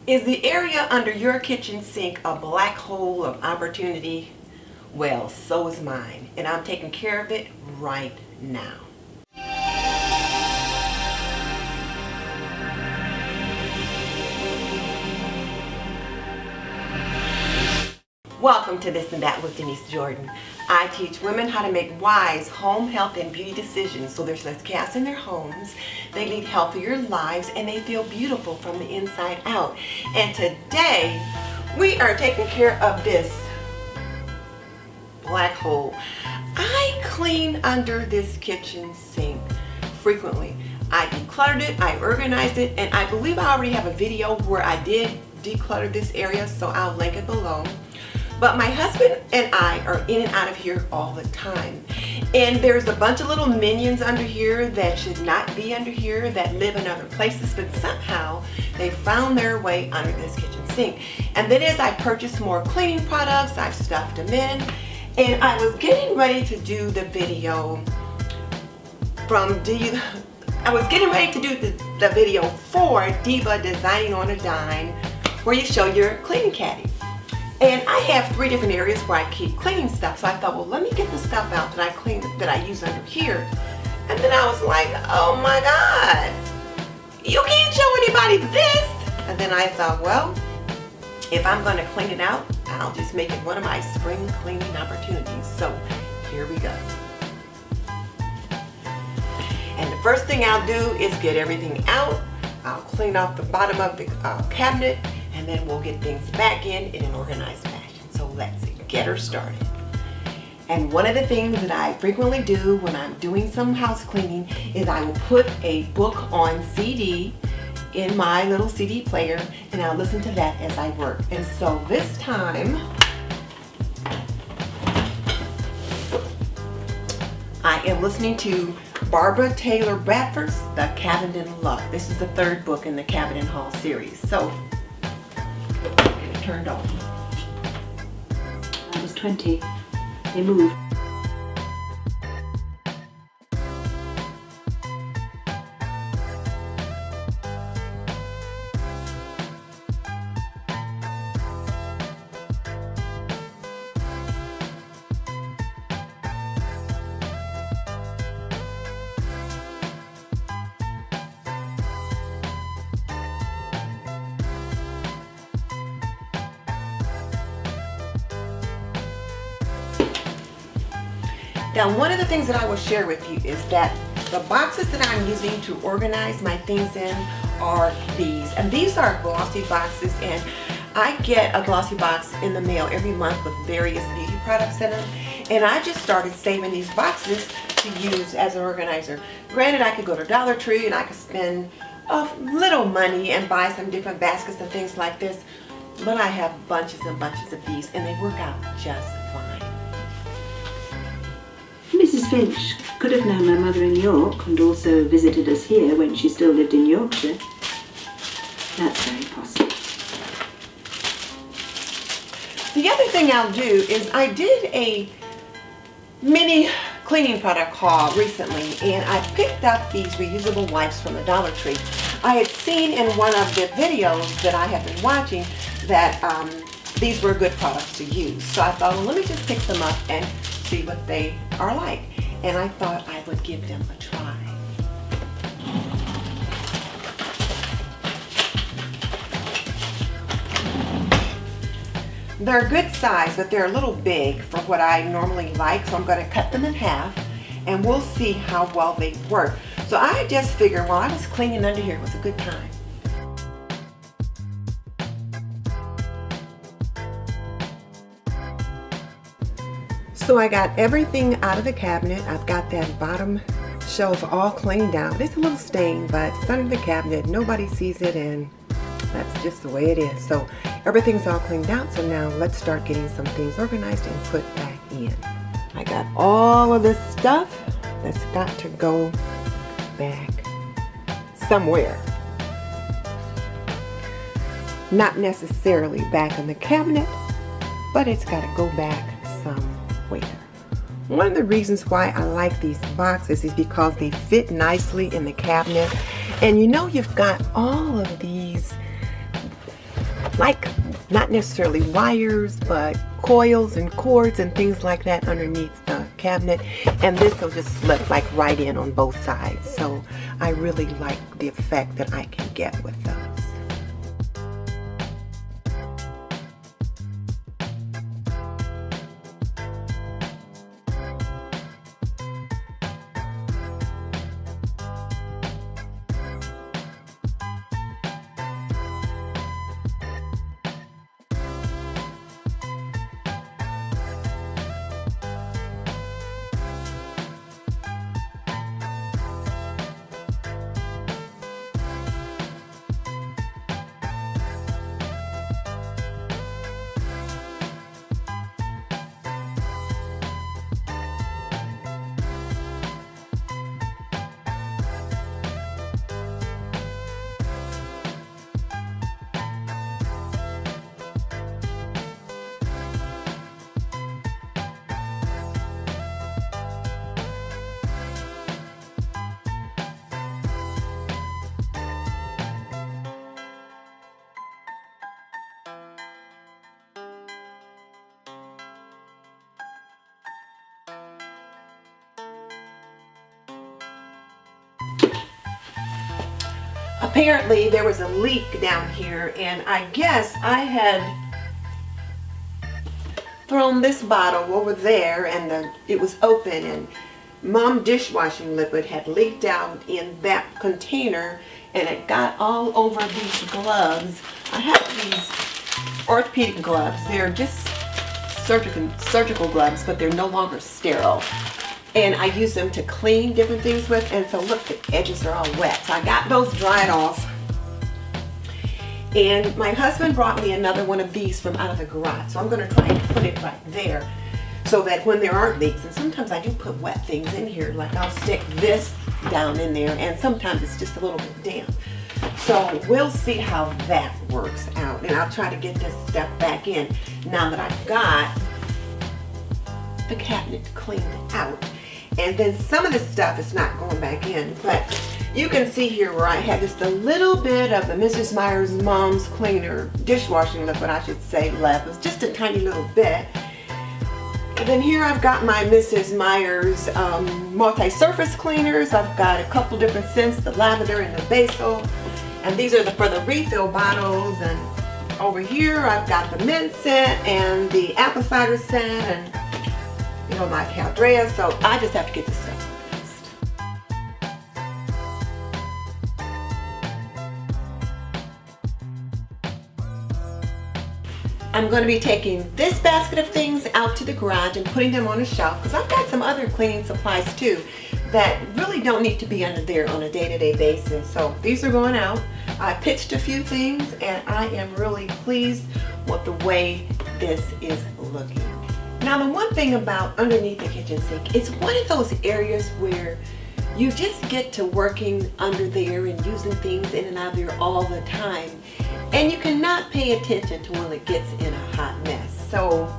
Is the area under your kitchen sink a black hole of opportunity? Well, so is mine, and I'm taking care of it right now. Welcome to This and That with Denise Jordan. I teach women how to make wise home health and beauty decisions so there's less chaos in their homes, they lead healthier lives, and they feel beautiful from the inside out. And today, we are taking care of this black hole. I clean under this kitchen sink frequently. I decluttered it, I organized it, and I believe I already have a video where I did declutter this area, so I'll link it below. But my husband and I are in and out of here all the time. And there's a bunch of little minions under here that should not be under here, that live in other places, but somehow they found their way under this kitchen sink. And then as I purchased more cleaning products, I've stuffed them in. And I was getting ready to do the video the video for Diva Designing on a Dime, where you show your cleaning caddy. And I have 3 different areas where I keep cleaning stuff. So I thought, well, let me get the stuff out that I use under here. And then I was like, oh my God, you can't show anybody this. And then I thought, well, if I'm going to clean it out, I'll just make it one of my spring cleaning opportunities. So here we go. And the first thing I'll do is get everything out. I'll clean off the bottom of the cabinet, and then we'll get things back in an organized fashion. So let's get her started. And one of the things that I frequently do when I'm doing some house cleaning is I will put a book on CD in my little CD player, and I'll listen to that as I work. And so this time, I am listening to Barbara Taylor Bradford's The Cabin in Luck. This is the 3rd book in the Cabin in Hall series. So, get it turned on. I was 20. They moved. Now, one of the things that I will share with you is that the boxes that I'm using to organize my things in are these. And these are glossy boxes, and I get a glossy box in the mail every month with various beauty products in them. And I just started saving these boxes to use as an organizer. Granted, I could go to Dollar Tree and I could spend a little money and buy some different baskets and things like this, but I have bunches and bunches of these, and they work out just fine. Mrs. Finch could have known my mother in York and also visited us here when she still lived in Yorkshire. That's very possible. The other thing I'll do is I did a mini cleaning product haul recently, and I picked up these reusable wipes from the Dollar Tree. I had seen in one of the videos that I have been watching that these were good products to use. So I thought, well, let me just pick them up and see what they are like. And I thought I would give them a try. They're a good size, but they're a little big for what I normally like, so I'm going to cut them in half, and we'll see how well they work. So I just figured while I was cleaning under here, it was a good time. So I got everything out of the cabinet. I've got that bottom shelf all cleaned out. It's a little stained, but it's under the cabinet. Nobody sees it, and that's just the way it is. So everything's all cleaned out. So now let's start getting some things organized and put back in. I got all of this stuff that's got to go back somewhere. Not necessarily back in the cabinet, but it's got to go back somewhere. One of the reasons why I like these boxes is because they fit nicely in the cabinet, and you know you've got all of these like not necessarily wires, but coils and cords and things like that underneath the cabinet, and this will just slip like right in on both sides. So I really like the effect that I can get with those. Apparently there was a leak down here, and I guess I had thrown this bottle over there, and it was open, and Mom dishwashing liquid had leaked out in that container, and it got all over these gloves. I have these orthopedic gloves. They're just surgical gloves, but they're no longer sterile. And I use them to clean different things with, and so look, the edges are all wet. So I got those dried off. And my husband brought me another one of these from out of the garage. So I'm gonna try and put it right there so that when there aren't leaks, and sometimes I do put wet things in here, like I'll stick this down in there, and sometimes it's just a little bit damp. So we'll see how that works out. And I'll try to get this stuff back in now that I've got the cabinet cleaned out. And then some of this stuff is not going back in, but you can see here where I had just a little bit of the Mrs. Meyers Mom's Cleaner, dishwashing liquid I should say, left. It was just a tiny little bit. And then here I've got my Mrs. Meyers multi-surface cleaners. I've got a couple different scents, the lavender and the basil. And these are for the refill bottles. And over here I've got the mint scent and the apple cider scent, and you know, my Caldrea, so I just have to get this stuff fixed. I'm going to be taking this basket of things out to the garage and putting them on a shelf, because I've got some other cleaning supplies too that really don't need to be under there on a day-to-day basis. So these are going out. I pitched a few things, and I am really pleased with the way this is looking. Now, the one thing about underneath the kitchen sink, it's one of those areas where you just get to working under there and using things in and out of there all the time, and you cannot pay attention to when it gets in a hot mess. So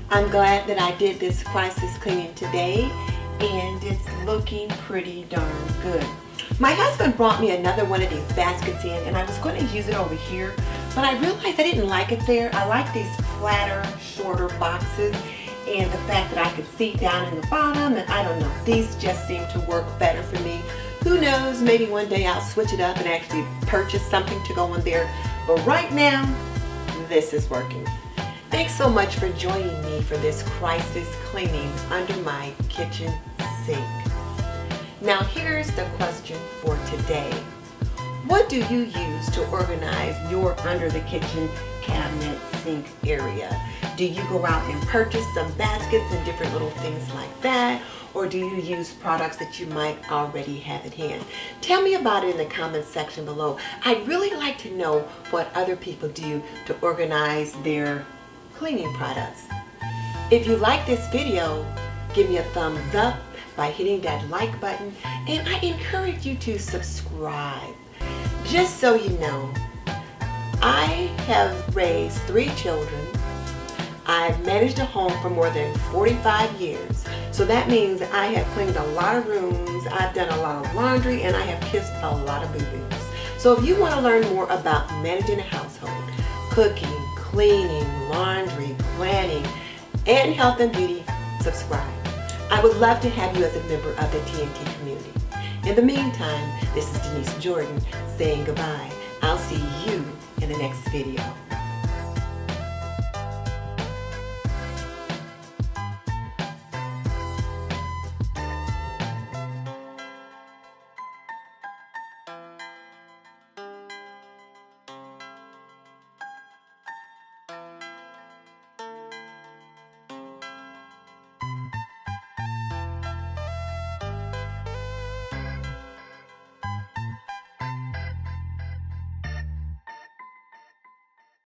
I'm glad that I did this crisis cleaning today, and it's looking pretty darn good. My husband brought me another one of these baskets in, and I was going to use it over here, but I realized I didn't like it there. I like these flatter, shorter boxes, and the fact that I could see down in the bottom, and I don't know, these just seem to work better for me. Who knows, maybe one day I'll switch it up and actually purchase something to go in there, but right now, this is working. Thanks so much for joining me for this crisis cleaning under my kitchen sink. Now here's the question for today. What do you use to organize your under the kitchen cabinet sink area? Do you go out and purchase some baskets and different little things like that? Or do you use products that you might already have at hand? Tell me about it in the comments section below. I'd really like to know what other people do to organize their cleaning products. If you like this video, give me a thumbs up by hitting that like button, and I encourage you to subscribe. Just so you know, I have raised 3 children. I've managed a home for more than 45 years. So that means I have cleaned a lot of rooms, I've done a lot of laundry, and I have kissed a lot of boo-boos. So if you want to learn more about managing a household, cooking, cleaning, laundry, planning, and health and beauty, subscribe. I would love to have you as a member of the TNT community. In the meantime, this is Denise Jordan saying goodbye. I'll see you in the next video.